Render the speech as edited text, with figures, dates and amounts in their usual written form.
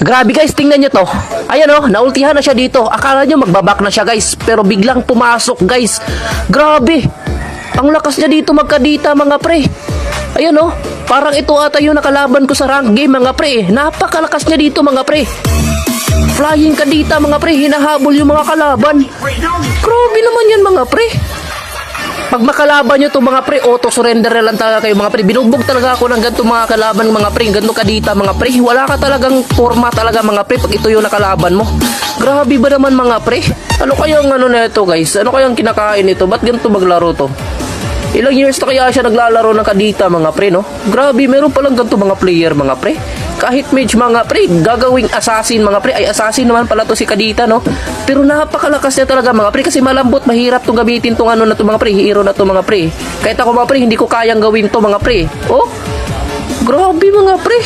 Grabe guys, tingnan nyo to. Ayan o, naultihan na siya dito. Akala nyo magbabak na siya guys, pero biglang pumasok guys. Grabe. Ang lakas niya dito magkadita mga pre. Ayan o, parang ito ata yung nakalaban ko sa rank game mga pre. Napakalakas niya dito mga pre. Flying kadita mga pre, hinahabol yung mga kalaban. Grabe naman yan mga pre. Pag makalaban nyo to mga pre, auto-surrender na lang talaga kayo mga pre. Binugbog talaga ako ng ganito mga kalaban mga pre. Ganito kadita mga pre. Wala ka talagang forma talaga mga pre pag ito yung nakalaban mo. Grabe ba naman mga pre? Ano kayang ano na ito guys? Ano kayang kinakain ito? Ba't ganito maglaro to? Ilang years na kaya siya naglalaro ng kadita mga pre no? Grabe, meron palang ganito mga player mga pre. Kahit mage mga pre, gagawing assassin mga pre. Ay assassin naman pala to si kadita no? Pero napakalakas niya talaga mga pre. Kasi malambot, mahirap tong gamitin tong ano na to mga pre. Hero na to mga pre. Kahit ako mga pre, hindi ko kayang gawin to mga pre. Oh, grabe mga pre.